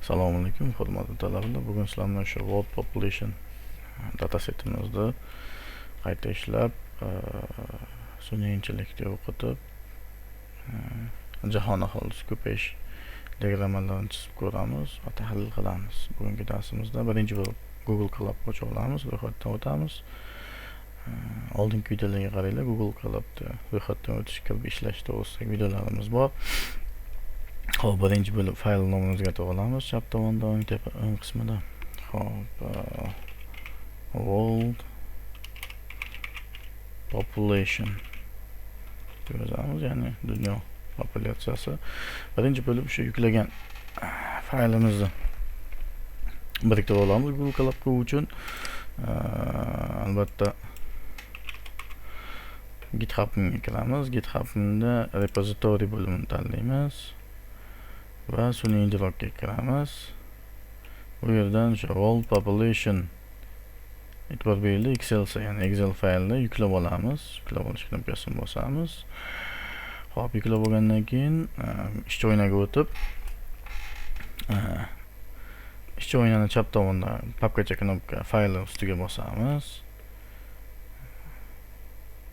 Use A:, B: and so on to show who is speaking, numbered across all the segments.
A: Assalomu alaykum, hurmatli talabalar. Bugun sizlarga o'sha world population datasetimizni qayta ishlab, sun'iy intellektga o'qitib, jahon aholisi ko'payish diagrammalarini chizib ko'ramiz va tahlil qilamiz. Bugungi darsimizda birinchi bo'lib Google Colab'ga o'cha olamiz, ro'yxatdan o'tamiz. Oldingi videolarga qaranglar, Google Colab'da ro'yxatdan o'tish kabi ishlash to'g'risidagi videolarimiz bor. Xo'p, birinchi bo'lib fayl nomini o'zgartirib olamiz. Chap tomonda o'ng tepa o'ng qismida. Xo'p, world population deb yozamiz, ya'ni dunyo populyatsiyasi. Birinchi bo'lib shu yuklagan faylimizni biriktirib olamiz Google Colab'ga uchun. Albatta GitHub'ga kiramiz. GitHub'da repository bo'limini tanlaymiz va sun'iy intellektga kiramiz. Bu yerdan o'sha world population e'tibor beringlar, ya'ni Excel faylni yuklab olamiz. Yuklab olish knopkasini bosamiz. Xo'p, yuklab olgandan keyin ishchi o'yinaga o'tib, ishchi o'yinani chap tomonda papkacha knopka fayli ustiga bosamiz.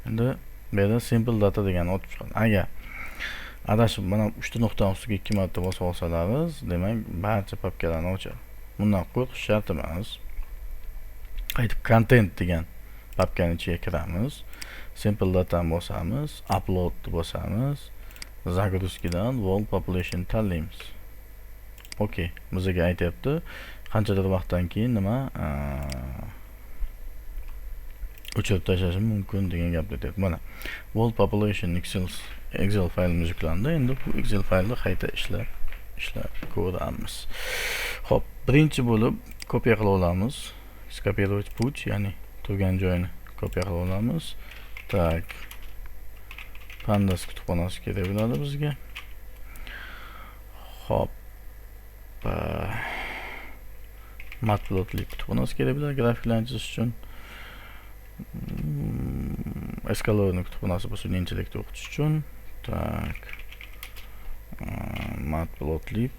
A: Endi bu yerda simple data degan o'tib chiqadi. Agar adashib mana 3 nuqta ustiga 2 marta bosib olsalaringiz, demak barcha papkalarni ochadi. Bundan qo'rqish shart emas. Qaytib content degan papkaning ichiga kiramiz. Simple data bosamiz, upload bosamiz. Загрузкадан world population tanlaymiz. Okay, bizga aytyapti, qanchadir vaqtdan keyin nima o'chirib tashlashim mumkin degan gapni aytyapti. Mana world population Excel faylimiz yuklandi. Endi bu Excel faylni qayta ishlab ko'ramiz. Xo'p, birinchi bo'lib kopiya qila olamiz. Skopировать путь, ya'ni turgan joyini kopiya qila olamiz. Tak. Pandas kutubxonasi kerak bo'ladi bizga. Xo'p. Matplotlib kutubxonasi kerak bo'ladi grafiklarni chizish uchun. Escalorni kutubxonasi bu sun'iy intellektni o'qitish uchun. Tak. Matplotlib.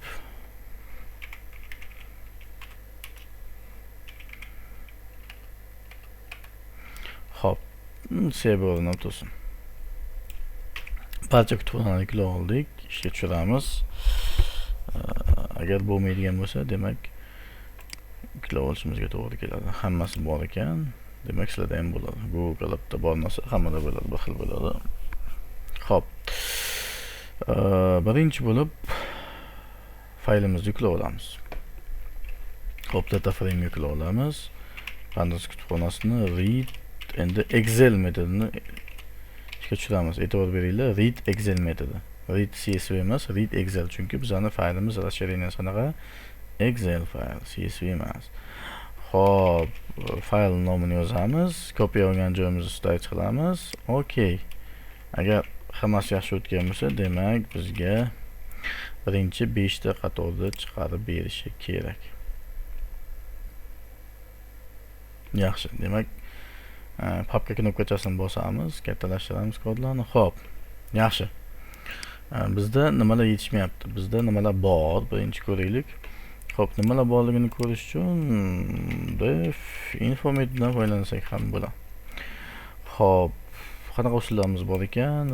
A: Hop, serverni o'tsin. Barcha kutubxonani yuklab oldik, ishga tushiramiz. Agar bo'lmaydigan bo'lsa, demak yuklab olishimizga to'g'ri keladi. Hammasi bor ekan, demak sizlarda ham bo'ladi. Google Colab'da bor narsa hammada bo'ladi, bir xil bo'ladi. Hop. Birinchi bo'lib faylimizni yuklab olamiz. Hop, data frame yuklab olamiz. Pandas kutubxonasini read endi Excel metodini ishga tushiramiz. E'tibor beringlar, read Excel metodi. Read CSV emas, read Excel, chunki bizning faylimiz расширенияsi qanaqa? Excel fayl, CSV emas. Xo'p, fayl nomini yozamiz, kopiya olgan joyimizni ustida qilamiz. Okay. Agar hammasi yaxshi o'tgan bo'lsa, demak bizga birinchi 5 ta qatorda chiqarib berishi kerak. Yaxshi, demak papka knopkachasini bosamiz, kattalashtiramiz kodlarni. Xo'p, yaxshi. Bizda nimalar yetishmayapti? Bizda nimalar bor? Birinchi ko'raylik. Xo'p, nimalar borligini ko'rish uchun def info metodidan foydalansak ham bo'ladi. Xo'p, qanaqa usullarimiz bor ekan?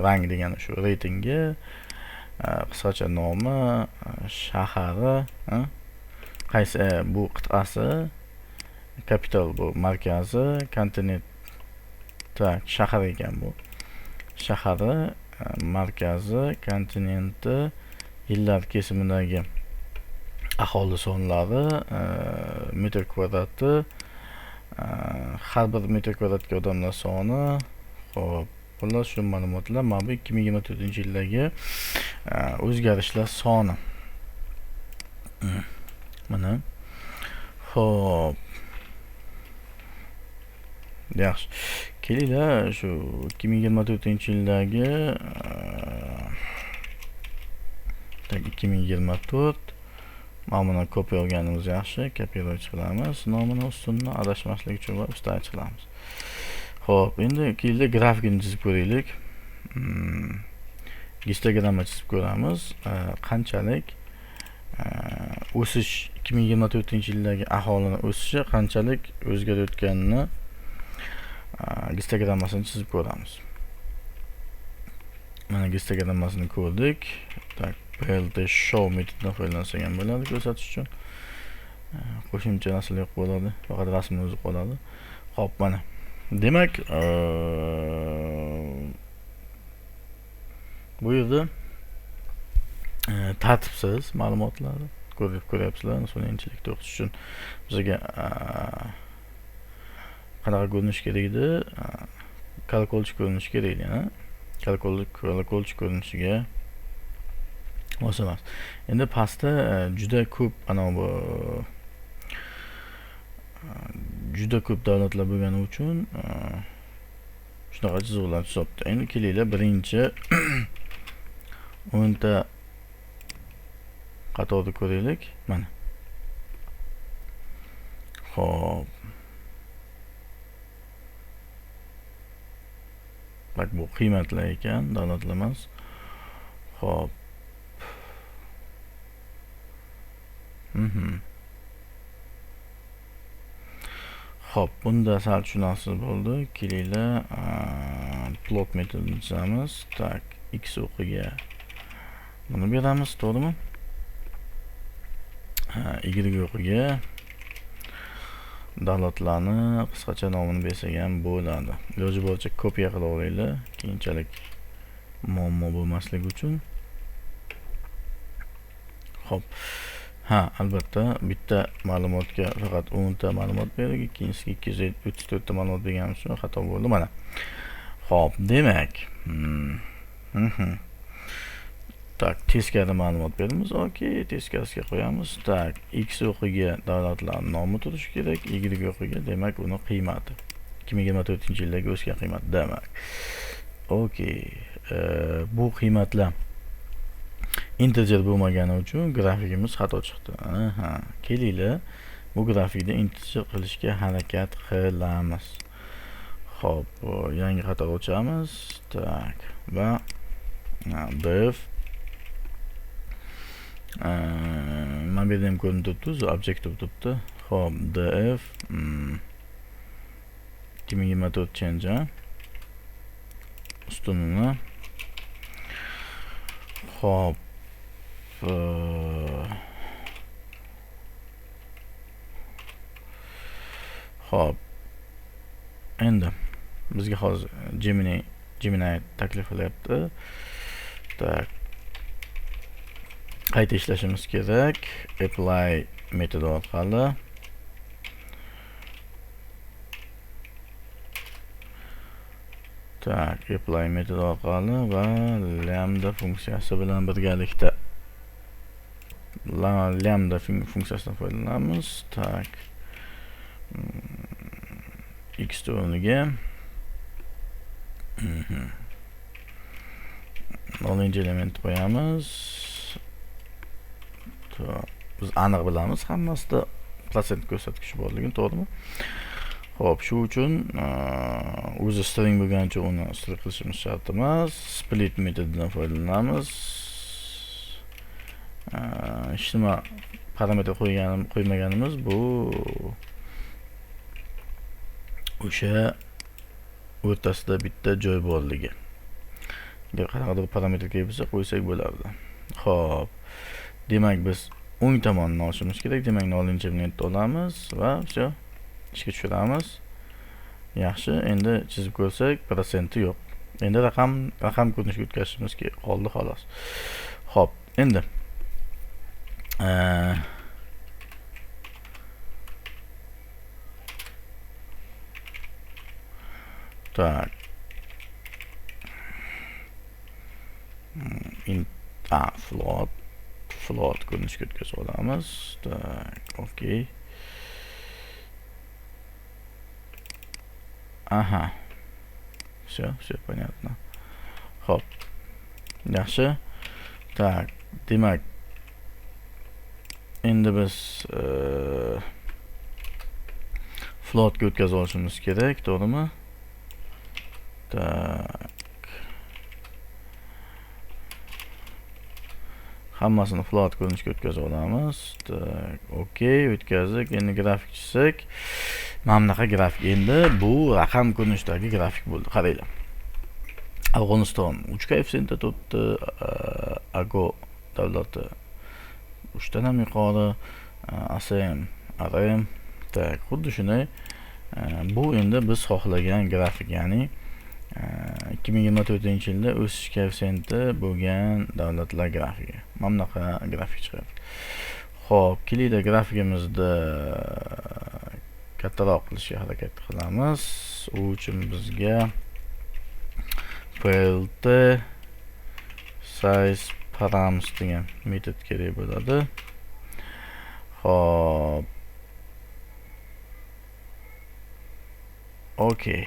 A: Rang degani shu reytingi, qisqacha nomi, shahari, qaysi bu qit'asi, kapital bu markazi, kontinent. Tak, shahar ekan bu. Shahari, markazi, kontinenti, yillar kesimidagi aholi sonlari, metr kvadrati, har bir metr kvadratga odamlar soni. Xo'p, bular shu ma'lumotlar mana bu 2024-yildagi o'zgarishlar soni. Mana. Xo'p. Yaxshi. Kelinglar shu 2024-yildagi 2024 nomini kopiya olganimiz yaxshi, kopировать qilamiz. Nomini ustini adashmaslik uchun va ustiga qilamiz. Xo'p, endi kelinglar grafikni chizib ko'raylik. Histogramma chizib ko'ramiz. Qanchalik o'sish 2024-yildagi aholini o'sishi qanchalik o'zgarayotganini gistogrammasini chizib ko'ramiz. Mana gistogrammasini ko'rdik. Tak, BLT show metodidan foydalansak ham bo'ladi ko'rsatish uchun. Qo'shimcha narsa yo'q bo'ladi, faqat rasmni o'zi qoladi. Xo'p, mana. Demak, bu yerda tartibsiz ma'lumotlarni ko'ryapsizlar. Soniychilikda o'qitish uchun bizga qanaqa ko'rinish kerak edi? Kolokolchi ko'rinish kerak edi, ha? Kolokolchi ko'rinishiga moslamas. Endi pastda juda ko'p juda ko'p davlatlar bo'lgani uchun shunaqa chiziqlar chizibdi. Endi kelinglar, birinchi 10 ta qatorni ko'raylik. Mana. Xo'p. Bak, bu qiymatlar ekan, davlatlar emas. Xo'p. Xo'p, bunda sal tushunarsiz bo'ldi. Kelinglar, plot metodini chizamiz. Tak, x o'qiga buni beramiz, to'g'rimi? Y o'qiga davlatlarni qisqacha nomini bersak ham bo'ladi. Iloji boricha kopiya qilib olinglar, keyinchalik muammo bo'lmasligi uchun. Xo'p. Albatta, bitta ma'lumotga faqat 10 ta ma'lumot berdik, ikkinchisiga 234 ta ma'lumot berganimiz uchun xato bo'ldi. Mana. Xo'p, demak, tak, teskari ma'lumot beramiz. Okey, teskarisiga qo'yamiz. Tak, x o'qiga davlatlarning nomi turishi kerak, y o'qiga, demak, uni qiymati. 2024-yildagi o'sgan qiymat demak. Okey. Bu qiymatlar integer bo'lmagani uchun grafikimiz xato chiqdi. Kelinglar, bu grafikda integer qilishga harakat qilamiz. Xo'p, yangi qator ochamiz. Tak, va def mana bu yerda ham ko'rinib turibdi, object turibdi. Xo'p, df 2024 change ustunini. Xo'p, xo'p, endi bizga hozir Gemini taklif qilyapti. Tak, qayta ishlashimiz kerak. Apply metodi orqali tak, apply metodi orqali va lambda funksiyasi bilan birgalikda lambda funksiyasidan foydalanamiz. Tak, x o'rniga 0 element qo'yamiz. Biz aniq bilamiz hammasida prosent ko'rsatkichi borligini, to'g'rimi? Xo'p, shu uchun o'zi string bo'lgani uchun uni string qilishimiz shart emas. Split metodidan foydalanamiz. Hech nima parametr qo'ymaganimiz bu o'sha o'rtasida bitta joy borligi. Agar qanaqadir parametr kelsa qo'ysak bo'lardi. Xo'p, demak biz o'ng tomonini olishimiz kerak. Demak, 0 element olamiz va o'sha ishga tushiramiz. Yaxshi, endi chizib ko'rsak, prosenti yo'q. Endi raqam ko'rinishga o'tkazishimiz qoldi xolos. Xo'p, endi tak, float ko'rinishga o'tkazib olamiz. Tak, okey. Aha. Все понятно. Xo'p. Yaxshi. Tak, demak, endi biz floatga o'tkazib olishimiz kerak, to'g'rimi? Tak. Hammasini float ko'rinishga o'tkazib olamiz. Okey, o'tkazdik. Endi grafik chizsak, mana bunaqa grafik. Endi bu raqam ko'rinishidagi grafik bo'ldi. Qaranglar. Afg'oniston 3 koeffitsiyentda turibdi, AGO davlati 3 dan ham yuqori, ASEM, RM. Tak, xuddi shunday. Bu endi biz xohlagan grafik, ya'ni 2024-yilda o'sish koeffitsiyenti bo'lgan davlatlar grafiki. Mana bunaqa grafik chiqyapti. Xo'p, kelinglar grafikimizni kattaroq qilishga harakat qilamiz. U uchun bizga plt size params degan metod kerak bo'ladi. Xo'p. Okey.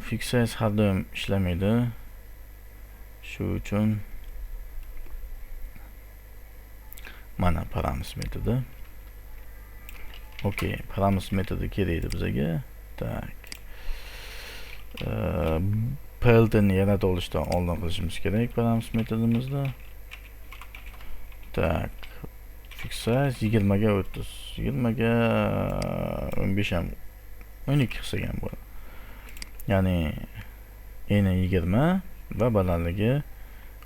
A: Fix size har doim ishlamaydi. Shu uchun mana params metodi. Okey, params metodi kerak edi bizga. Tak. Peltni yaratib olishdan oldin qilishimiz kerak params metodimizda. Tak. Fix size 20 ga 30, 20 ga 15 ham 12 qilsak ham bo'ladi. Ya'ni eni 20 va balandligi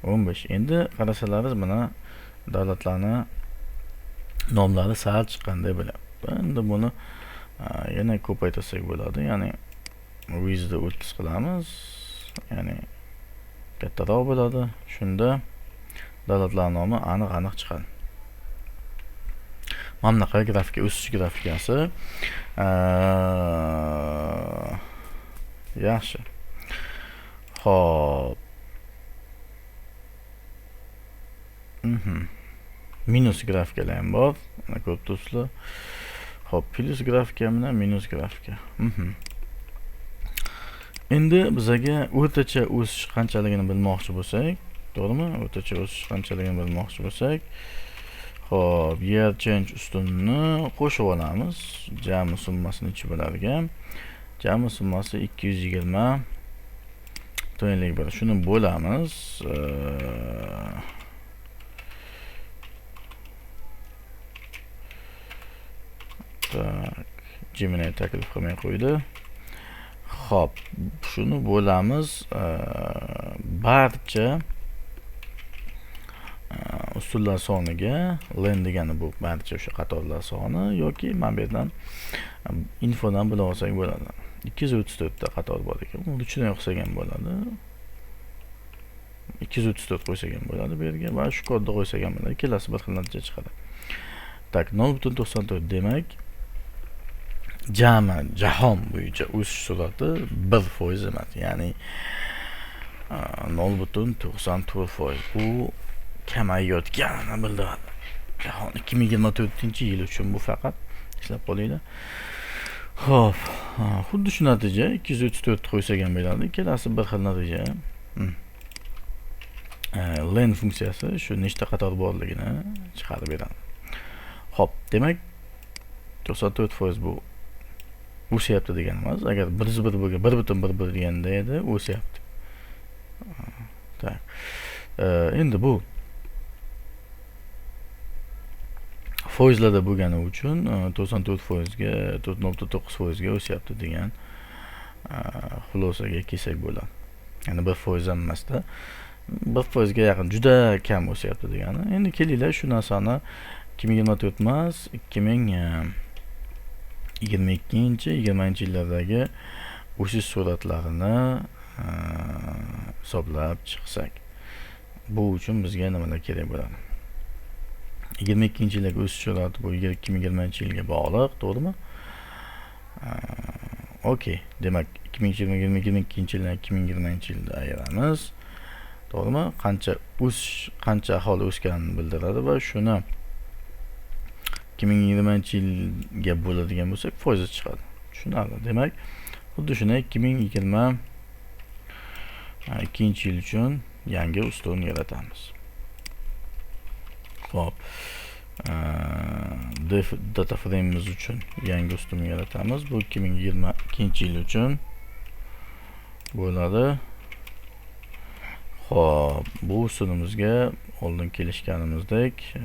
A: 15. Endi qarasalaringiz mana davlatlarni nomlari sal chiqqanday bo'lyapti. Endi buni yana ko'paytirsak bo'ladi. Ya'ni widthni 30 qilamiz. Ya'ni kattaroq bo'ladi. Shunda davlatlar nomi aniq chiqadi. Mana bunaqa grafika, o'sish grafikasi. Yaxshi. Xo'p. Minus grafikalar ham bor. Mana ko'rib turibsizlar. Xo'p, plus grafika bilan minus grafika. Endi bizga o'rtacha o'sish qanchaligini bilmoqchi bo'lsak, to'g'rimi? O'rtacha o'sish qanchaligini bilmoqchi bo'lsak, xo'p, year change ustunni qo'shib olamiz. Jami summasini ichi bo'larga. Jami summasi 220 to'yinlik bir. Shuni bo'lamiz. Tak, Gemini taklif qilmay qo'ydi. Xo'p, shuni bo'lamiz. Barcha usullar soniga len degani bu barcha o'sha qatorlar soni yoki mana bu yerdan infodan bilib olsak bo'ladi. 234 ta qator bor ekan. Uni ichidan yo'qsak ham bo'ladi. 234 qo'ysak ham bo'ladi bu yerga va shu kodni qo'ysak ham bo'ladi. Ikkalasi bir xil natija chiqadi. Tak, 0.94 demak jami jahon bo'yicha o'sish sur'ati 1% emas. Ya'ni 0.94%. Bu kamayayotganini bildiradi. Jahon 2024-yil uchun bu faqat eslab qolinglar. Xo'p, xuddi shu natija 234 qo'ysak ham bo'ladi. Ikkalasi bir xil natija. Len funksiyasi shu nechta qator borligini chiqarib beradi. Xo'p, demak 94% bu o'syapti deganimiz. Agar 1.1 bo'lgan 1.11 deganda edi, o'syapti. Tak. Endi bu foizlarda bo'lgani uchun 94%ga 4.9%ga o'syapti degan xulosaga kelsak bo'ladi. Ya'ni 1% ham emasda 1%ga yaqin juda kam o'syapti degani. Endi kelinglar shu narsani 2024 emas, 2022-20-yillardagi o'sish sur'atlarini hisoblab chiqsak. Bu uchun bizga nimalar kerak bo'ladi? 22-yildagi o'sish sur'ati bu 2020-yilga bog'liq, to'g'rimi? Okey, demak 2022-yildan 2020-yilda ayiramiz. To'g'rimi? Qancha aholi o'sganini bildiradi va shuni 2020-yilga bo'ladigan bo'lsak, foiz chiqadi. Tushunarli. Demak, xuddi shunday 2022-yil uchun yangi ustun yaratamiz. Xo'p. Data frame'imiz uchun yangi ustun yaratamiz. Bu 2022-yil uchun bo'ladi. Xo'p, bu usulimizga oldin kelishganimizdek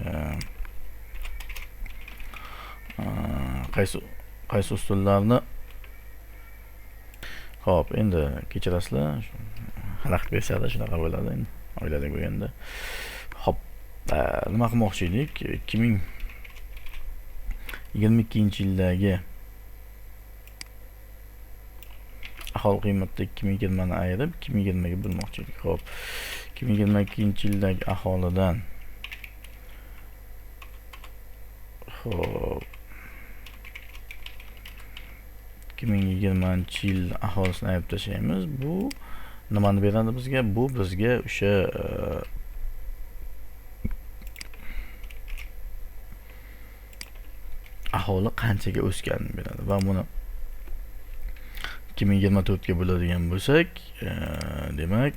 A: qaysi usullarni Xo'p, endi kechirasizlar. Xalaqit bersada shunaqa bo'ladi endi. Oilada bo'lganda. Xo'p, nima qilmoqchi edik? 2022-yildagi aholi qiymati 2020 ni ayirib 2020 ga bo'lmoqchi edik. Xo'p, 2022-yildagi aholidan xo'p 2020-yil aholisini ayirib tashlaymiz. Bu nimani beradi bizga? Bu bizga o'sha aholi qanchaga o'sganini beradi va buni 2024 ga bo'ladigan bo'lsak, demak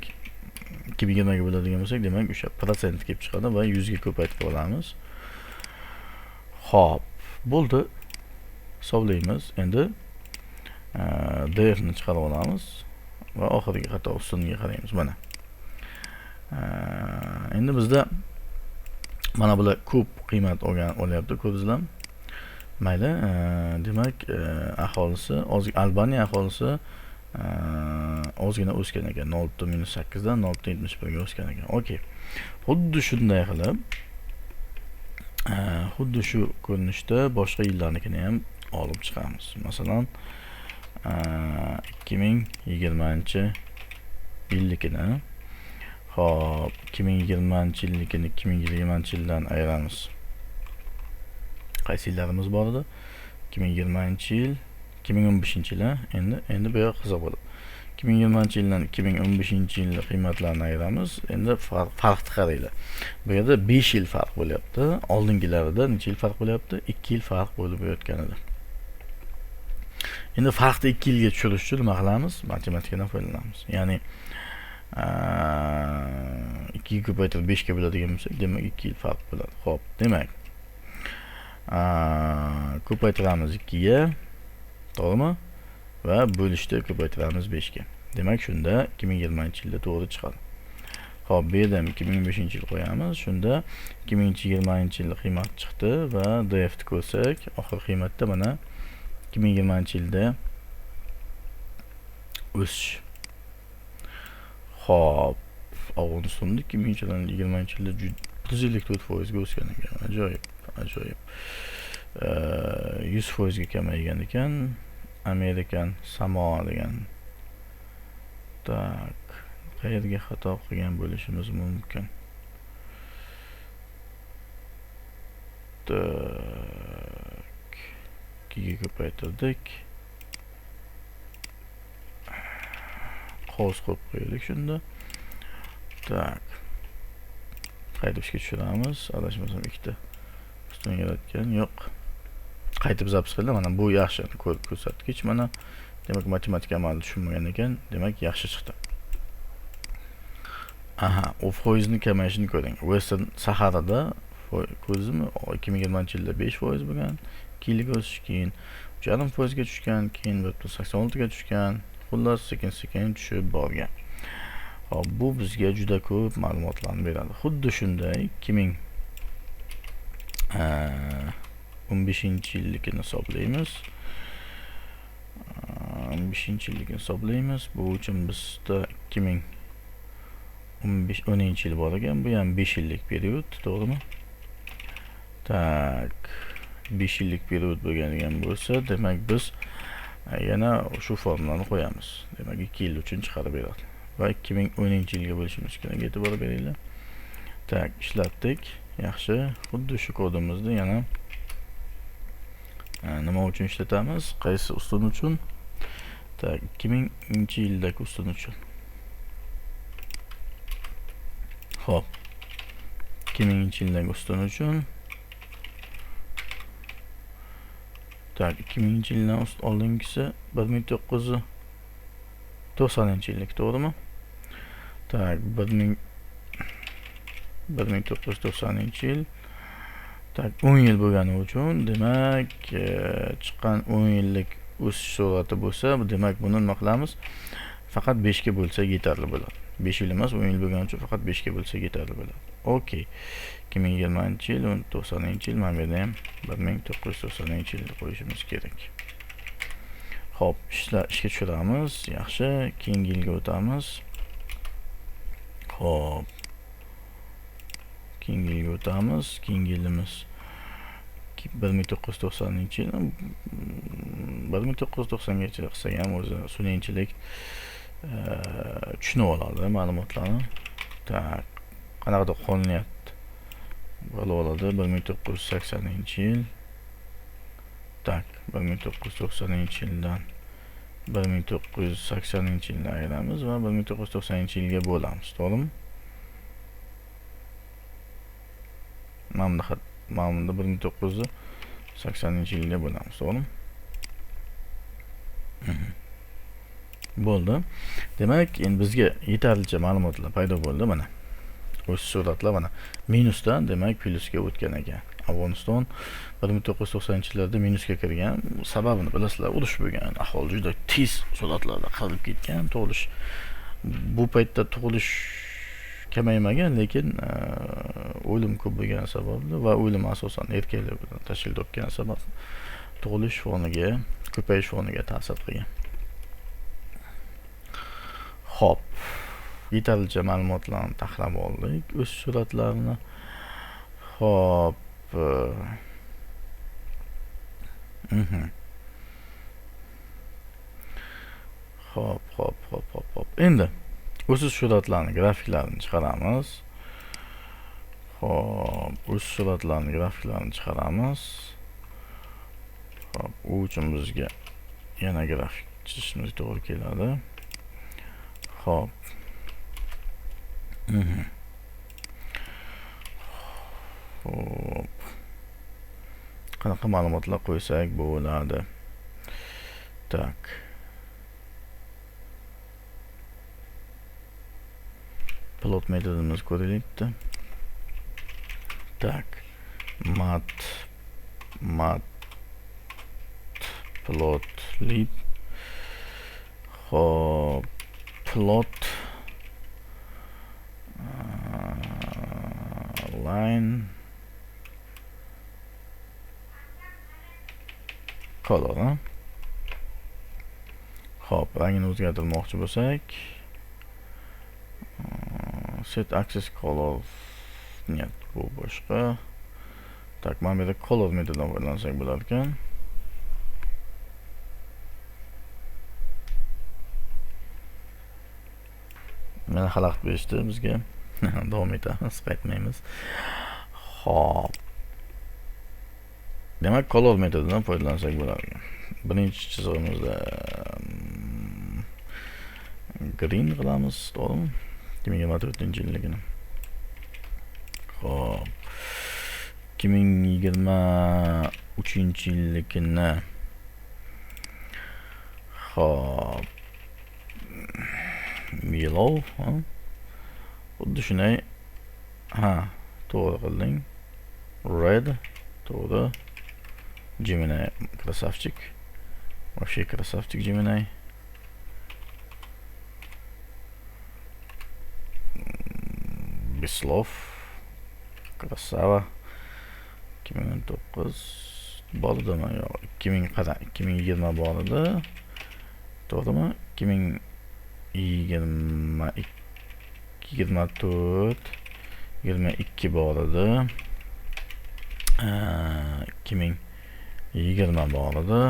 A: 2020 ga bo'ladigan bo'lsak, demak o'sha prosent kelib chiqadi va 100 ga ko'paytirib olamiz. Xo'p, bo'ldi. Hisoblaymiz. Endi df ni chiqarib olamiz va oxirgi xato ustuniga qaraymiz. Mana. Endi bizda mana bular ko'p qiymat olyapti, ko'rdingizlar. Mayli, demak aholisi Albaniya aholisi ozgina o'sgan ekan. 0.8 dan 0.71 ga o'sgan ekan. Okey. Xuddi shunday qilib xuddi shu ko'rinishda boshqa yillarnikini ham olib chiqamiz. Masalan, 2020-yillikini hop 2020-yillikini 2020-yildan ayiramiz. Qaysi yillarimiz bor edi? 2020-yil, 2015-yil. Endi bu yoq qiziq bo'ladi. 2020-yildan 2015-yil qiymatlarini ayiramiz. Endi farqni qaranglar. Bu yerda 5 yil farq bo'lyapti. Oldingilarida necha yil farq bo'lyapti? 2 yil farq bo'lib o'tgan edi. Endi farqni 2 yilga tushirish uchun nima qilamiz? Matematikadan foydalanamiz. Ya'ni 2 ga ko'paytirib 5 ga bo'ladigan bo'lsak, demak 2 yil farq bo'ladi. Xo'p, demak ko'paytiramiz 2 ga, to'g'rimi? Va bo'lishda ko'paytiramiz 5 ga. Demak, shunda 2020-yilda to'g'ri chiqadi. Xo'p, bu yerda 2025-yil qo'yamiz. Shunda 2020-yil qiymat chiqdi va df ni ko'rsak, oxir qiymatda mana 2020-yilda o'sish. Xo'p, Afg'onistonda 2020-yilda 154% ga o'sgan ekan. Ajoyib, ajoyib. 100% ga kamaygan ekan. Amerikan Samoa degan. Tak, qayerga xato qilgan bo'lishimiz mumkin? Tak, 2 ga ko'paytirdik. Qovus qo'yib qo'yaylik shunda. Tak, qaytib ishga tushiramiz. Adashmasam 2 ta ustun yaratgan yo'q. Qaytib zaps qildi. Mana bu yaxshi ko'rsatkich. Mana demak matematika amalda tushunmagan ekan. Demak yaxshi chiqdi. Aha, u foizni kamayishini ko'ring. Western Saharada ko'rdingizmi? 2020-yilda 5% bo'lgan, 2 yilga o'sish, keyin 3.5% ga tushgan, keyin 86 ga tushgan. Xullas sekin-sekin tushib borgan. Hop, bu bizga juda ko'p ma'lumotlarni beradi. Xuddi shunday 2015-yillikini hisoblaymiz. 15-yillikini hisoblaymiz. Bu uchun bizda 2010-yil bor ekan. Bu ham 5 yillik period, to'g'rimi? Tak, 5 yillik period bo'lganigan bo'lsa, demak biz yana shu formulani qo'yamiz. Demak 2 yil uchun chiqarib beradi. Va 2010-yilga bo'lishimiz kerak. E'tibor beringlar. Tak, ishlatdik. Yaxshi. Xuddi shu kodimizni yana nima uchun ishlatamiz? Qaysi ustun uchun? Tak, 2000-yildagi ustun uchun. Xo'p. 2000-yildagi ustun uchun. Tak, 2000-yildan oldingisi 1990-yillik, to'g'rimi? Tak, 1990-yil. Tak, 10 yil bo'lgani uchun, demak, chiqqan 10 yillik o'sish sur'ati bo'lsa, demak buni nima qilamiz? Faqat 5 ga bo'lsa yetarli bo'ladi. 5 yil emas, 10 yil bo'lgani uchun faqat 5 ga bo'lsa yetarli bo'ladi. Okey. 2020-yil, 90-yil, mana bu yerda ham 1990-yil qo'yishimiz kerak. Xo'p, ishga tushiramiz. Yaxshi, keyingi yilga o'tamiz. Xo'p. Keyingi yilga o'tamiz. Keyingi yilimiz 1990-yil. 1990gacha qilsak ham o'zi sun'iy tushunib oladi ma'lumotlarni. Tak, qanaqadir qo'llanayapti. Bo'ladi 1980-yil. Tak, 1990-yildan 1980-yilni ayiramiz va 1990-yilga bo'lamiz, to'g'rimi? Mana bunda 1980-yilga bo'lamiz, to'g'rimi? Bo'ldi. Demak, endi bizga yetarlicha ma'lumotlar paydo bo'ldi mana. O'sish sur'atlar mana minusdan, demak, plyusga o'tgan ekan. Afg'oniston 1990-yillarda minusga kirgan. Sababini bilasizlar, urush bo'lgan. Aholi juda tez sur'atlarda qarib ketgan. Tug'ilish bu paytda tug'ilish kamaymagan, lekin o'lim ko'p bo'lgani sababli va o'lim asosan erkaklar bilan tashkil topgan sabab tug'ilish foniga, ko'payish foniga ta'sir qilgan. Xo'p, yetarlicha ma'lumotlarni tahlil oldik, o'sish sur'atlarini. Xo'p, Xo'p. Endi o'sish sur'atlarini grafiklarini chiqaramiz. Xo'p, o'sish sur'atlarini grafiklarini chiqaramiz. Xo'p, u uchun bizga yana grafik chizishimiz to'g'ri keladi. Xo'p. Xo'p. Qanaqa ma'lumotlar qo'ysak bo'ladi? Tak. Plot metodimiz ko'rilyapti. Tak. Matplotlib. Xo'p, plot line color. Xo'p, rangini o'zgartirmoqchi bo'lsak, set axis color, нет, bu boshqa. Tak, mana bu yerda color metodidan foydalansak bo'lar ekan. Mana xalaqit berishdi bizga. Davom etamiz, qaytmaymiz. Xo'p. Demak, color metodidan foydalansak bo'lar ekan. Birinchi chizig'imizda green qilamiz, to'g'rimi? 2024-yilligini. Xo'p. 2023-yilligini. Xo'p. Yellow, xuddi shunday. To'g'ri qilding. Red, to'g'ri. Gemini, красавчик. Вообще красавчик Gemini. Без слов. Красава. 2019 bo'ldimi? Yo'q, 2020 bor edi. To'g'rimi? 2024 22 bor edi. 2020 bor edi.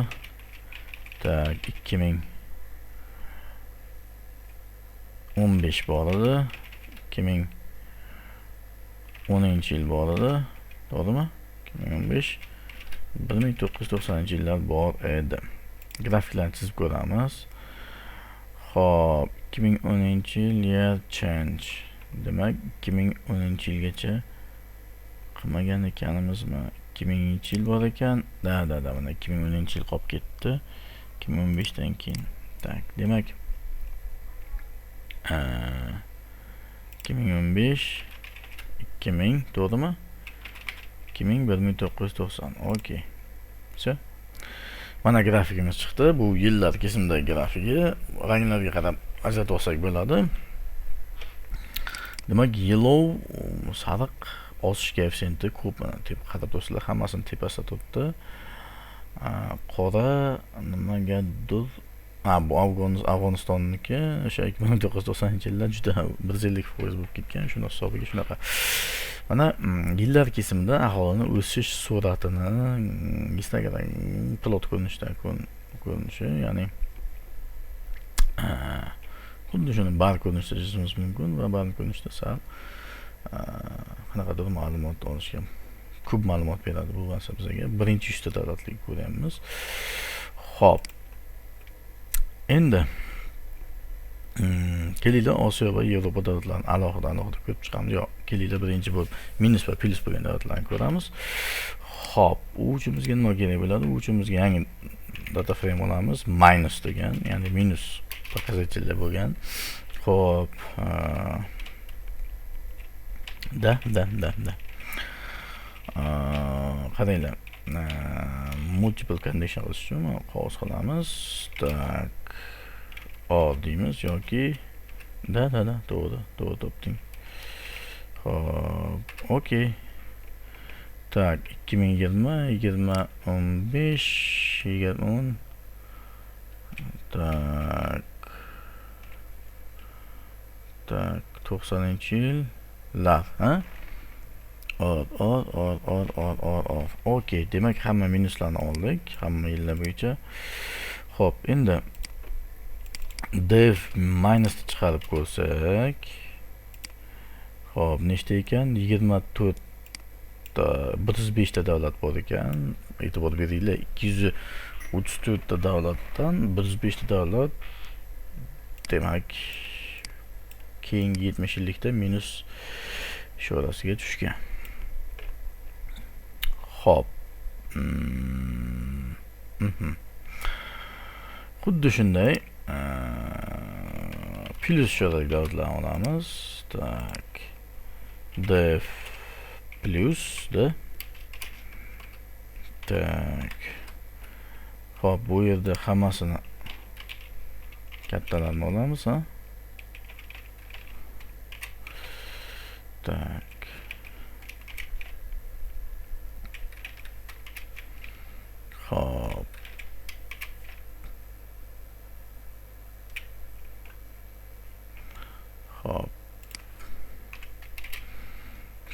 A: Tak, 2015 bor edi. 2010-yil bor edi. To'g'rimi? 2015 1990-yillar bor edi. Grafiklarni chizib ko'ramiz. Xo'p, 2010-yil year change. Demak, 2010-yilgacha qilmagan ekanimizmi? 2000-yil bor ekan. Mana 2010-yil qolib ketdi. 2015dan keyin. Tak, demak 2015 2000, to'g'rimi? 2000 1990. Okey. Mana grafikimiz chiqdi. Bu yillar kesimidagi grafigi. Ranglarga qarab ajratib olsak bo'ladi. Demak, yellow sariq osish koeffitsiyenti ko'p. Mana qarab turibsizlar, hammasini tepasida turibdi. Qora nimagadir bu Afg'onistonniki o'sha 1990-yilda juda 150% bo'lib ketgan, shuni hisobiga shunaqa. Mana yillar kesimida aholini o'sish sur'atini Instagram plot ko'rinishda ko'rinishi, ya'ni xuddi shuni bar ko'rinishda chizishimiz mumkin va bar ko'rinishda sal qanaqadir ma'lumot olishga ko'p ma'lumot beradi bu narsa bizga. Birinchi 100 ta davlatlarga ko'ryapmiz. Xo'p. Endi kelinglar Osiyo va Yevropa davlatlarini alohida ko'rib chiqamiz. Yo'q, kelinglar birinchi bo'lib minus va plyus bo'lgan davlatlarni ko'ramiz. Xo'p, u uchimizga nima kerak bo'ladi? U uchimizga yangi data frame olamiz, minus degan, ya'ni minus показателlar bo'lgan. Xo'p, qaranglar. Multiple condition qilish uchun qog'oz qilamiz. Tak, or deymiz yoki to'g'ri topding. Xo'p, okey. Tak, 2020, 2015, 2010. Tak, 90-yillar, ha? Or. Okey, demak hamma minuslarni oldik, hamma yillar bo'yicha. Xo'p, endi def minusni chiqarib ko'rsak, xo'p, nechta ekan? 24 ta, 105 ta davlat bor ekan. E'tibor beringlar, 234 ta davlatdan 105 ta davlat, demak keyingi 70 yillikda minus ishorasiga tushgan. Xo'p. Xuddi shunday plyus ishorali davlatlarni olamiz. Tak. Def plus da. Tak. Xo'p, bu yerda hammasini kattalarni olamiz, ha? Tak. Xo'p.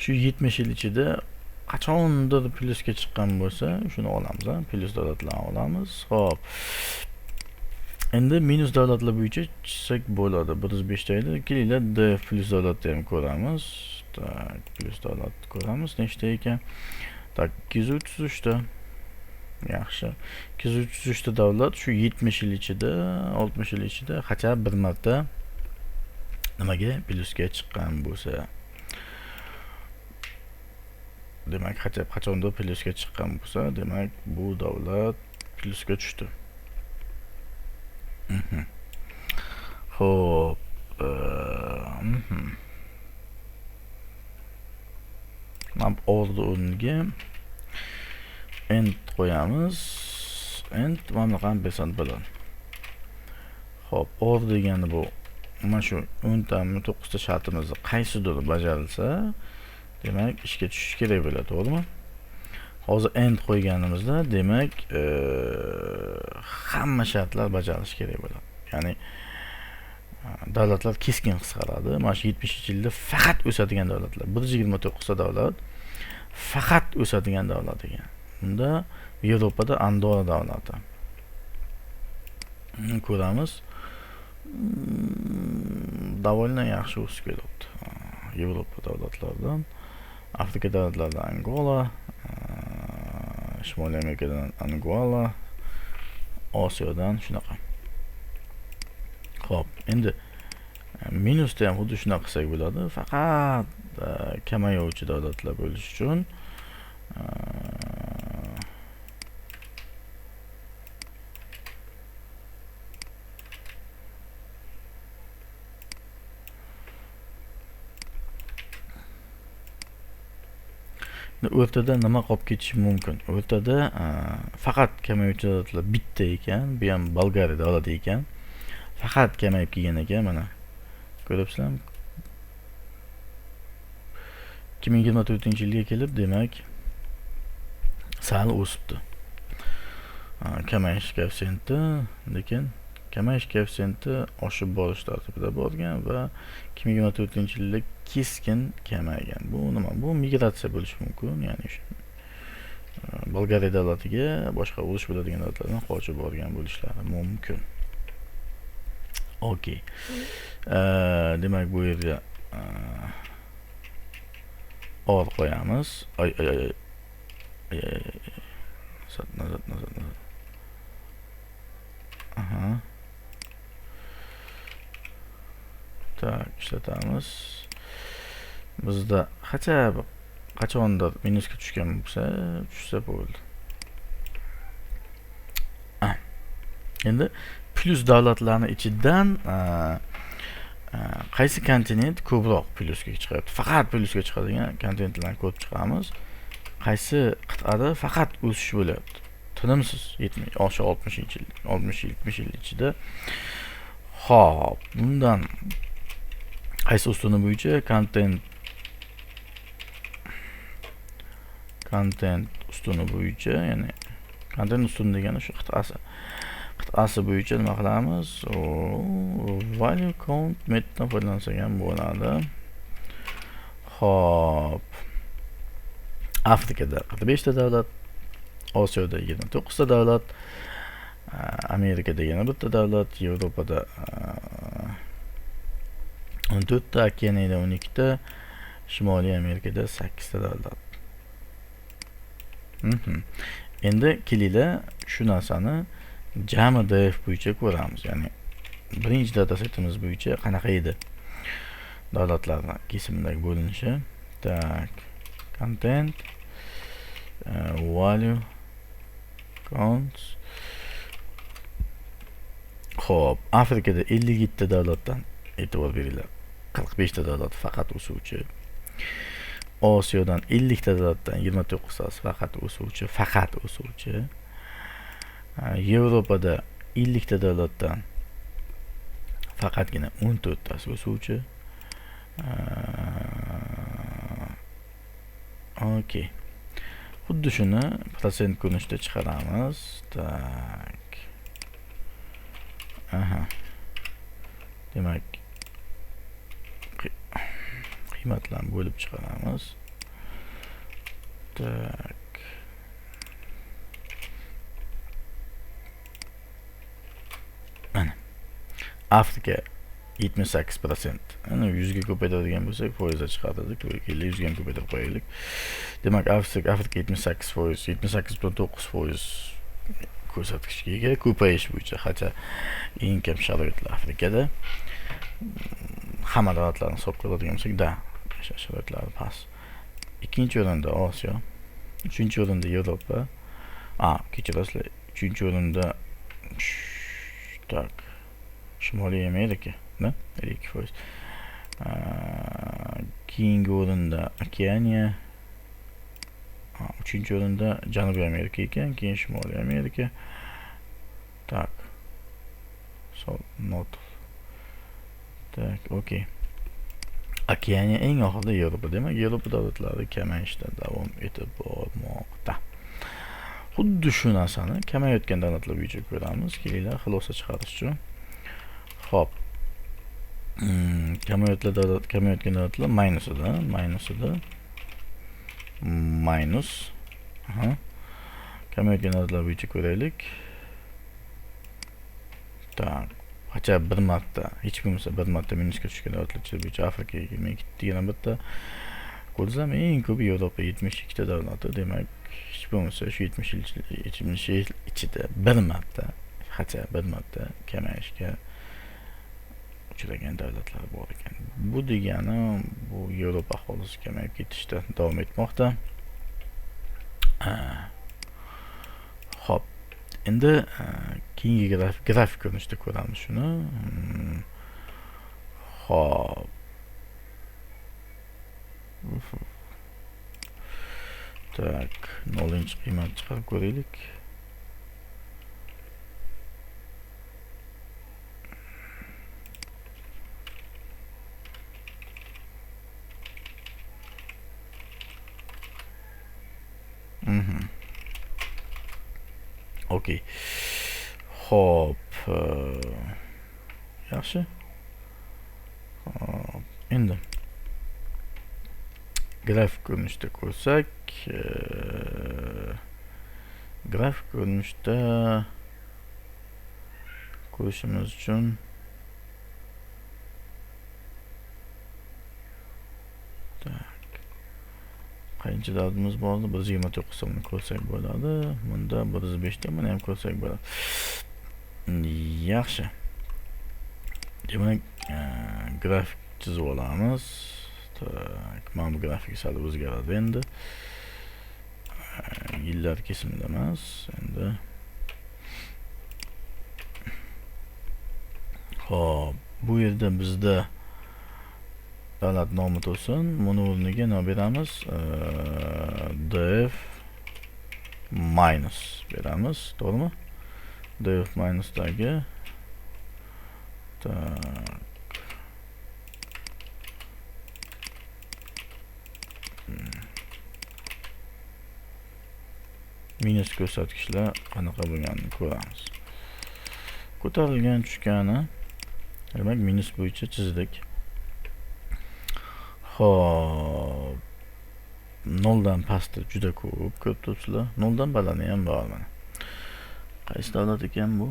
A: Shu 70 yil ichida qachondir plyusga chiqqan bo'lsa, shuni olamiz, ha? Plyus davlatlarni olamiz. Xo'p. Endi minus davlatlar bo'yicha chizsak bo'ladi. 105 ta edi. Kelinglar def plyus davlatni ham ko'ramiz. Tak, plyus davlatni ko'ramiz. Nechta ekan? Tak, 233 ta. Yaxshi. 233 ta davlat shu 70 yil ichida, 60 yil ichida qancha bir marta nimaga plyusga chiqqan bo'lsa, demak qachondir plyusga chiqqan bo'lsa, demak bu davlat plyusga tushdi. Xo'p, mana order o'rniga end qo'yamiz. End mana qanday percent bilan. Xo'p, order degani bu mana shu 10 ta 9 ta shartimizni qaysidir bajarilsa, demak ishga tushish kerak bo'ladi, to'g'rimi? Hozir end qo'yganimizda, demak hamma shartlar bajarilishi kerak bo'ladi. Ya'ni davlatlar keskin qisqaradi. Mana shu 70-yilda faqat o'sadigan davlatlar, 129 ta davlat faqat o'sadigan davlat ekan. Bunda Yevropada Andorra davlati. Ko'ramiz. Довольно yaxshi o'sib kelyapti. Yevropa davlatlaridan, Afrika davlatlaridan Angola, Shimoliy Amerikadan Angola, Osiyodan shunaqa. Xo'p, endi minusda ham xuddi shunaqa qilsak bo'ladi. Faqat kamayuvchi davlatlar bo'lish uchun o'rtada nima qolib ketishi mumkin? O'rtada faqat kamayuvchi davlatlar bitta ekan, bu ham Bolgariya davlati ekan. Faqat kamayib kelgan ekan, mana. Ko'ryapsizlarmi? 2024-yilga kelib, demak, sal o'sibdi. Kamayish koeffitsiyenti, lekin kamayish koeffitsiyenti oshib borish tartibida bo'lgan va 2024-yilda keskin kamaygan. Bu nima? Bu migratsiya bo'lishi mumkin, ya'ni Bolgariya davlatiga boshqa urush bo'ladigan davlatlardan qochib borgan bo'lishlari mumkin. Okey. Demak, bu yerga or qo'yamiz. Nazar. Aha. Tak, ishlatamiz. Bizda qachondir minusga tushgan tushsa bo'ldi. Endi plus davlatlarning ichidan qaysi kontinent ko'proq plyusga chiqadi? Faqat plyusga chiqadigan kontinentlarni ko'rib chiqamiz. Qaysi qit'ada faqat o'sish bo'lyapti? Tinimsiz 60-70 yil ichida. Xo'p, bundan qaysi ustuni bo'yicha content ustuni bo'yicha, ya'ni content ustuni degani shu qit'asi bo'yicha nima qilamiz? Value count metoddan foydalansak ham bo'ladi. Xo'p, Afrikada 45 ta davlat, Osiyoda 29 ta davlat, Amerikada yana bitta davlat, Yevropada 14 ta, Okeaniyada 12 ta, Shimoliy Amerikada 8 ta davlat. Endi kelinglar shu narsani jami DF bo'yicha ko'ramiz. Ya'ni birinchi datasetimiz bo'yicha qanaqa edi? Davlatlarning kesimidagi bo'linishi. Tak, content, value, count. Xo'p, Afrikada 57 ta davlatdan e'tibor beringlar. 45 ta davlat faqat o'suvchi. Osiyodan 50 ta davlatdan 29 tasi faqat o'suvchi. Yevropada 50 ta davlatdan faqatgina 14 tasi o'suvchi. Okey. Xuddi shuni prosent ko'rinishida chiqaramiz. Tak. Demak, qiymatlarni bo'lib chiqaramiz. Tak. Mana. Afrika 78%. Ana 100 ga ko'paytiradigan bo'lsak, foizda chiqardik. 100 ga ko'paytirib qo'yaylik. Demak, Afrika 78%, 78.9% ko'rsatkichga ega ko'payish bo'yicha, hatto eng kam sharoitlar Afrikada. Hamma davlatlarni hisobga oladigan bo'lsak, sharoitlari past. Ikkinchi o'rinda Osiyo, uchinchi o'rinda Yevropa, kechirasizlar, uchinchi o'rinda tak, Shimoliy Amerika, 2%. Keyingi o'rinda Okeaniya, uchinchi o'rinda Janubiy Amerika ekan, keyin Shimoliy Amerika. Tak. Tak, okey. Okeaniya eng oxirida Yevropa. Demak, Yevropa davlatlari kamayishda davom etib bormoqda. Xuddi shu narsani kamayayotgan davlatlar bo'yicha ko'ramiz. Kelinglar xulosa chiqarish uchun. Xo'p. Kamayayotgan davlatlar minusida. Minus. Kamayayotgan davlatlar bo'yicha ko'raylik. Tak. Hacha bir marta, hech bo'lmasa bir marta minusga tushgan davlatlar bo'yicha Afrikaga 22 yana bitta ko'rsam, eng ko'pi Yevropa 72 ta davlati. Demak, hech bo'lmasa shu 70 yil ichida bir marta, hacha bir marta kamayishga uchragan davlatlar bor ekan. Bu degani, bu Yevropa aholisi kamayib ketishda davom etmoqda. Xo'p. Endi keyingi grafik ko'rinishida ko'ramiz shuni. Xo'p. Tak, 0-chi qiymat chiqarib ko'raylik. Okey. Hop. Yaxshi. Hop. Endi grafik ko'rinishda ko'rsak, grafik ko'rinishda ko'rishimiz uchun qancha dadimiz bordi? 129 so'mni ko'rsak bo'ladi. Bunda 105 ta mana ham ko'rsak bo'ladi. Yaxshi. Demak, grafik chizib olamiz. Tak, mana bu grafik sal o'zgaradi endi. Yillar kesimida emas, endi. Xo'p, bu yerda bizda davlat nomi tursin. Buni o'rniga nima beramiz? def minus beramiz, to'g'rimi? Def minusdagi minus ko'rsatkichlar qanaqa bo'lganini ko'ramiz. Ko'tarilgan tushgani, demak minus bo'yicha chizdik. Xo'p, 0 dan pastda juda ko'p turibsizlar. 0 dan balani ham bor mana. Qaysi davlat ekan bu?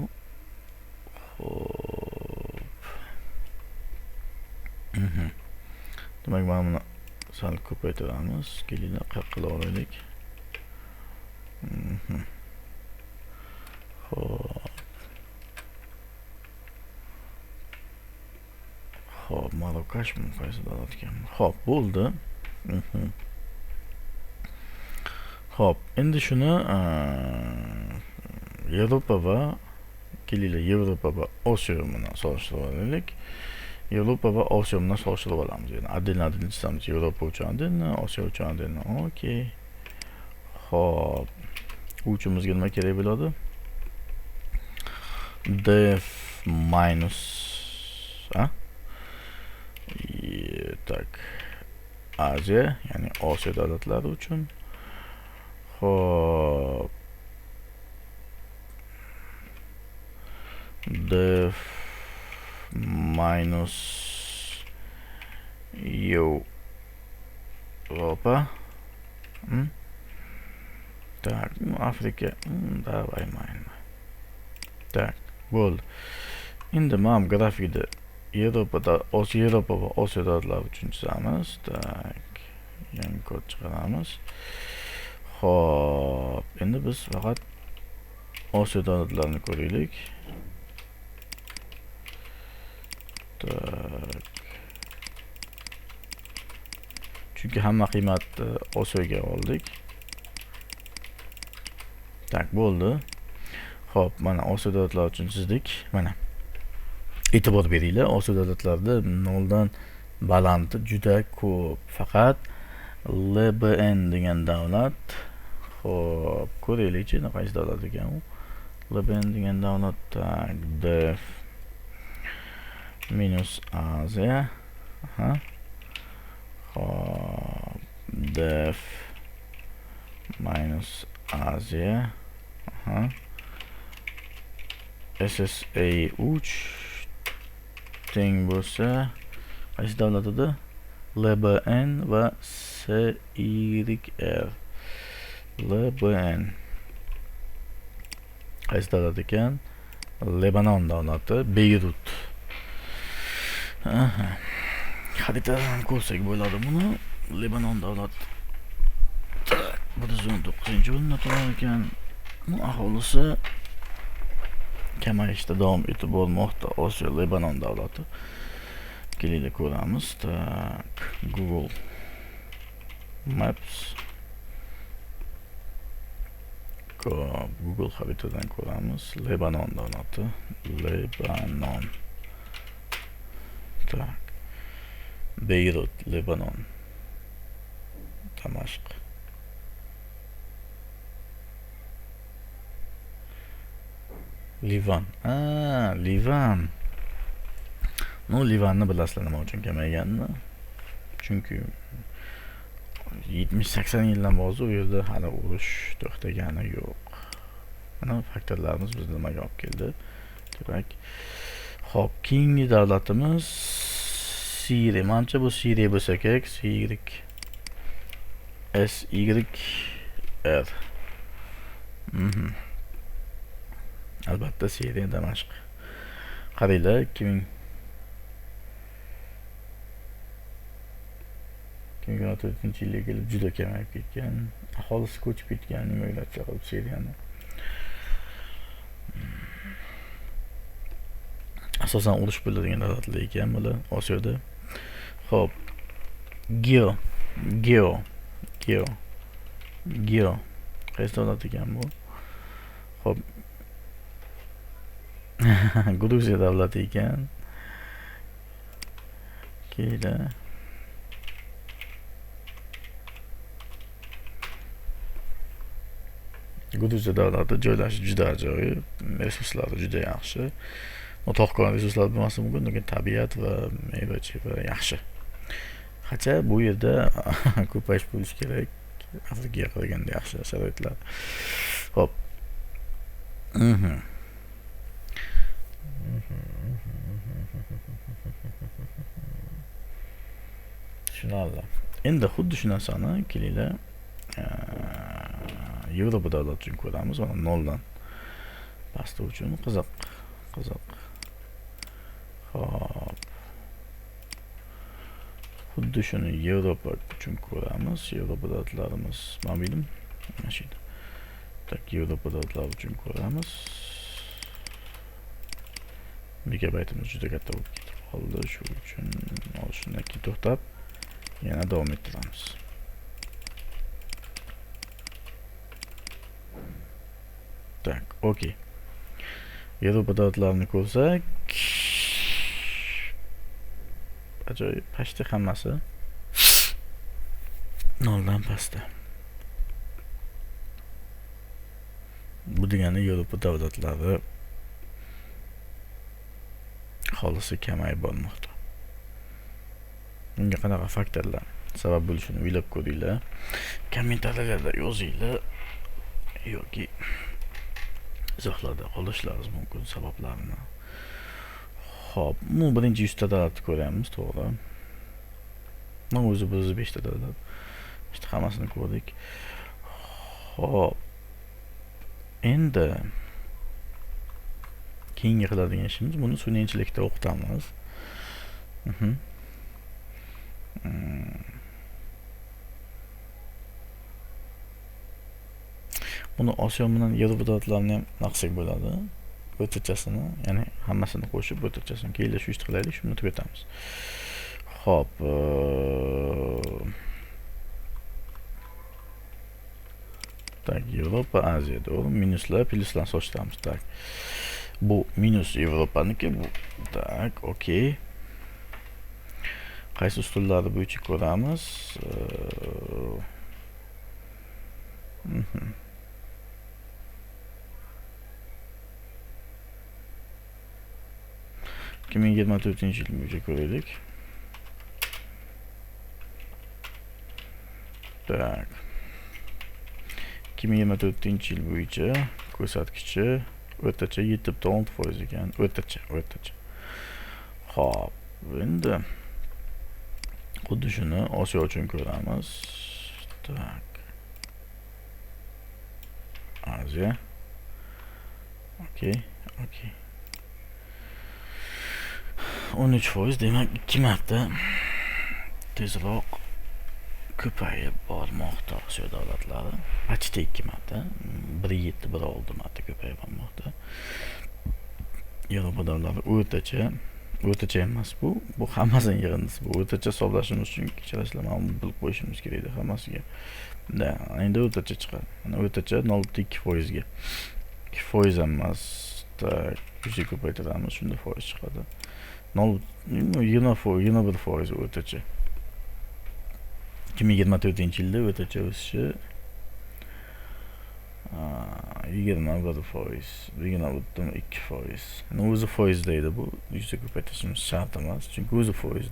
A: Xo'p. Demak, mana buni sal ko'paytiramiz. Kelinglar, qilib olaylik. Xo'p, Marokashmi, qaysi davlat ekan? Xo'p, bo'ldi. Xo'p, endi shuni Yevropa va Yevropa va Osiyo bilan solishtirib olaylik. Yevropa va Osiyo bilan solishtirib olamiz. Yani adil chizamiz. Yevropa uchun adilni, Osiyo uchun adilni. Okey. Xo'p, uchimizga nima kerak bo'ladi? Def minus tak, Aziya, ya'ni Osiyo davlatlari uchun. Xo'p, def minus Yevropa. Так, ну Afrika, давай mayli. Так, bo'ldi. Endi mana grafikda Yevropa va Osiyo davlatlari uchun chizamiz. Tak, yangi kod chiqaramiz. Xo'p, endi biz faqat Osiyo davlatlarini ko'raylik. Tak. Chunki hamma qiymatni Osiyoga oldik. Tak, bo'ldi. Xo'p, mana Osiyo davlatlari uchun chizdik. Mana. E'tibor beringlar, Osiyo davlatlarida 0 dan balandi juda ko'p. Faqat LBN degan davlat. Xo'p, ko'raylikchi, qaysi davlat ekan u? LBN degan davlat, tak, def minus Aziya. Xo'p, def minus Aziya. SSA 3 teng bo'lsa qaysi davlat edi? LBN va SYR. LBN qaysi davlat ekan? Lebanon davlati, Beyrut. Xaritadan ko'rsak bo'ladi buni. Lebanon davlati 119-o'rinda turar ekan. Aholisi kamayishda davom etib bormoqda. Osiyo Lebanon davlati. Kelinglar ko'ramiz. Tak, Google Maps. Google xaritadan ko'ramiz. Lebanon davlati. Lebanon. Tak. Beyrut, Lebanon. Damashq. Livan. Livan. No, Livanni bilasizlar nima uchun kamayganini? Chunki 70-80 yildan beri u yerda hali urush to'xtagani yo'q. Mana faktorlarimiz bizni nimaga olib keldi? Demak, hop, keyingi davlatimiz Siriya. Menimcha bu Siriya bo'lsa kerak. SYR. Albatta Siriya, Damashq. Qaranglar, 2014-yilga kelib juda kamayib ketgan. Aholisi ko'chib ketgan, nima o'ylab chiqib Siriyani. Asosan urush bo'ladigan davlatlar ekan bular Osiyoda. Xo'p. Geo. Qaysi davlat ekan bu? Xo'p. Gruziya davlati ekan. Keyla. Gruziya davlati joylashi juda ajoyib, resurslari juda yaxshi. Tog'kon resurslar bo'lmasa mumkin, lekin tabiat va meva-cheva yaxshi. Qancha bu yerda ko'payish bo'lishi kerak. Afrikaga qaraganda yaxshi sharoitlar. Hop. Tushunarli. Endi xuddi shu narsani kelinglar Yevropa davlat uchun ko'ramiz. Mana 0 dan pasti uchun qiziq. Hop. Xuddi shuni Yevropa uchun ko'ramiz. Yevropa davlatlarimiz mobilim mashina. Tak Yevropa davlatlari uchun ko'ramiz. Megabaytimiz juda katta bo'lib ketib qoldi. Shu uchun shundan keyin to'xtab yana davom ettiramiz. Tak, okey. Yevropa davlatlarini ko'rsak, ajoyib, pashti hammasi 0 dan pastda. Bu degani Yevropa davlatlari aholisi kamayib bormoqda. Bunga qanaqa faktorlar sabab bo'lishini o'ylab ko'ringlar. Kommentariylarda yozinglar yoki izohlarda qolishlaringiz mumkin sabablarini. Hop, bu birinchi 100 ta davlatni ko'ramiz, to'g'ri. Mana o'zi 5 ta davlat. İşte hammasini ko'rdik. Hop. Endi keyingi qiladigan ishimiz buni sun'iy intellektda o'qitamiz. Buni Osiyo bilan Yevropa davlatlarini ham naqsak bo'ladi. O'rtachasini, ya'ni hammasini qo'shib o'rtachasini keyin shu ishni qilaylik, shuni tugatamiz. Hop. Tak, Yevropa, Aziya, to'g'ri. Minuslar, pluslarni solishtiramiz. Tak. Bu minus Yevropaniki bu. Tak, okey. Qaysi ustunlari bo'yicha ko'ramiz? Kim 2024 yil bo'yicha ko'raylik. Tak. 2024 yil bo'yicha ko'rsatkichi o'rtacha 7.6% ekan. O'rtacha. Xo'p, endi xuddi shuni Osiyo uchun ko'ramiz. Tak. Aziya. Okey. 13%, demak 2 marta tezroq ko'payib bormoqda Osiyo davlatlari. Почти 2 marta, 1.7-1.6 marta ko'payib bormoqda. Yevropa davlatlari o'rtacha emas bu hammasini yig'indisi. Bu o'rtacha hisoblashimiz uchun kechirasizlar, mana buni bilib qo'yishimiz kerak hammasiga. Da, endi o'rtacha chiqadi. Mana o'rtacha 0.2% ga. 2% emas. Tak, yuzga ko'paytiramiz, shunda foiz chiqadi. 21% o'rtacha. 2024 yilda o'rtacha o'sishi 21%, 22%. O'zi foiz deydi bu. Yuzga ko'paytirishimiz shart emas, chunki o'zi foiz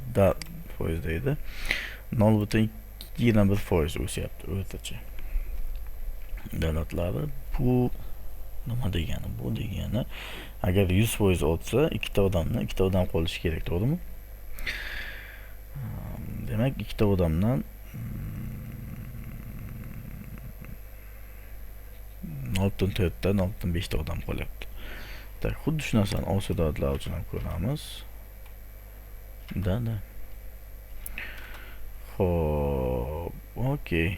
A: deydi. 0.2 21% o'syapti o'rtacha. Davlatlari bu nima degani? Bu degani agar 100% ortsa, ikkita odam qolishi kerak, to'g'rimi? Demak, ikkita odamdan 0.4 dan 0.5 ta odam qolyapti. Tak, xuddi shu narsani Osiyo davlatlari uchun ham ko'ramiz. Da. Xo'p, okey.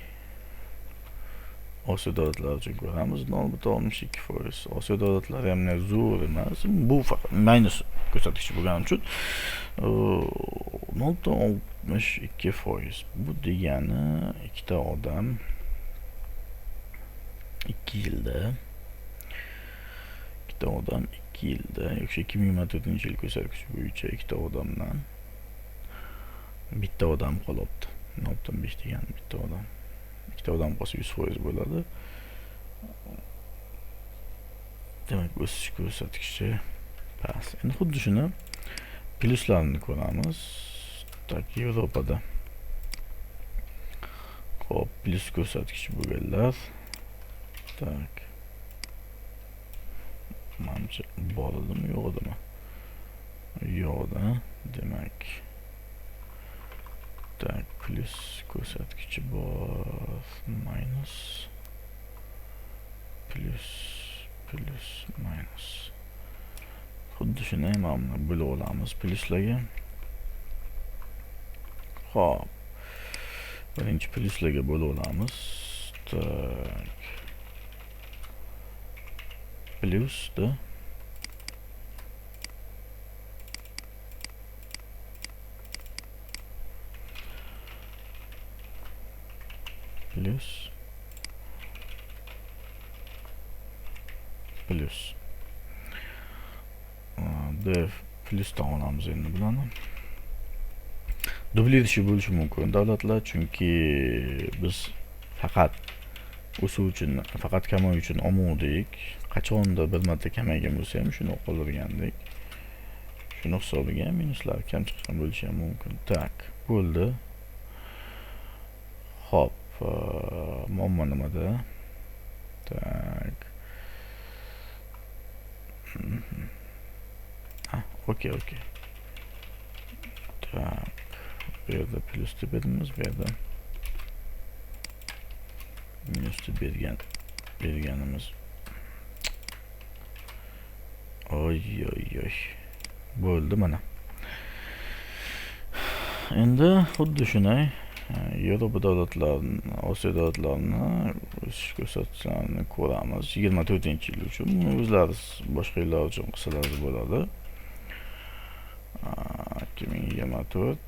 A: Osiyo davlatlari uchun ko'ramiz 0.62%. Osiyo davlatlari ham zo'r emas. Bu faqat minus ko'rsatkichi bo'lgani uchun 0.62%. Bu degani ikkita odam 2 yilda yoki 2024-yil ko'rsatkichi bo'yicha ikkita odamdan bitta odam qolibdi. 0.5 degan bitta odam. Ikkita odam qolsa 100% bo'ladi. Demak, o'sish ko'rsatkichi past. Endi xuddi shuni plyuslarini ko'ramiz. Tak, Yevropada. Xo'p, plyus ko'rsatkichi bo'lganlar. Tak. Manimcha bor edimi, yo'q edimi? Yo'q-da. Demak, tak, plyus ko'rsatkichi bor, minus, plyus, minus. Xuddi shuni mana bo'lib olamiz plyuslarga. Xo'p. Birinchi plyuslarga bo'lib olamiz. Tak. Plyusda plyus def plyusdan olamiz endi bularni. Dubli idishi bo'lishi mumkin davlatlar, chunki biz faqat o'suv uchun, faqat kamoy uchun olmadik. Qachonda bir marta kamaygan bo'lsa ham shuni qoldirgandik. Shuni hisobiga minuslar kam chiqqan bo'lishi ham mumkin. Tak, bo'ldi. Hop, muammo nimada? Tak. Okey. Tak. Bu yerda plyus deb edimiz, bu yerda minus deb berganimiz. Oy. Bo'ldi mana. Endi xuddi shunday Yevropa davlatlarini, Osiyo davlatlarini o'sish ko'rsatkichilarini ko'ramiz. 24-yil uchun o'zlari boshqa yillar uchun qilsalar bo'ladi. 2024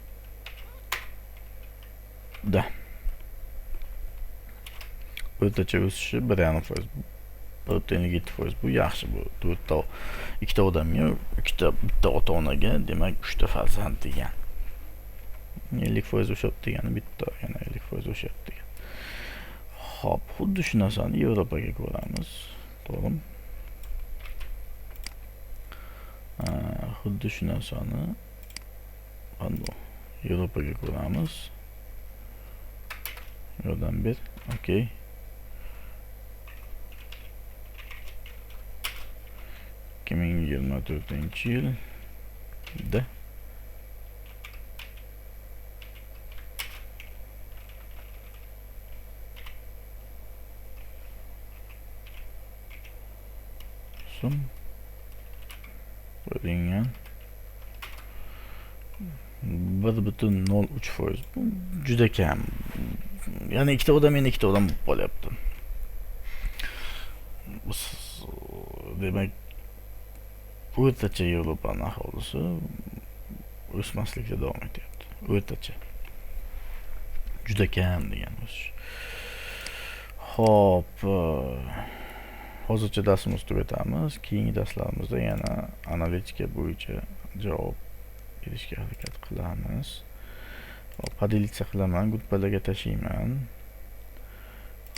A: da o'rtacha o'sishi 1.5%. 1.7%. Bu yaxshi. Bu 2 ta odamga, bitta ota-onaga, demak 3 ta farzand degan. 50% o'shyapti degani bitta, yana 50% o'shyapti degan. Xo'p, xuddi shu narsani Yevropaga ko'ramiz. To'g'rimi? Xuddi shu narsani Yevropaga ko'ramiz. Yordam ber. Okey. 2024-yilda bo'lingan 1.03%. Juda kam. Ya'ni ikkita odam bo'lib qolyapti. Demak, o'rtacha Yevropaning aholisi o'smaslikda davom etyapti. O'rtacha. Juda kam degan o'sish. Xo'p, hozircha darsimizni tugatamiz. Keyingi darslarimizda yana analitika bo'yicha javob berishga harakat qilamiz. Hop, podelиться qilaman, gruppalarga tashlayman.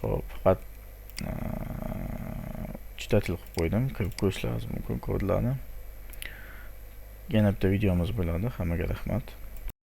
A: Hop, faqat chitatil qilib qo'ydim. Kirib ko'rishlaringiz mumkin kodlarni. Yana bitta videomiz bo'ladi. Hammaga rahmat.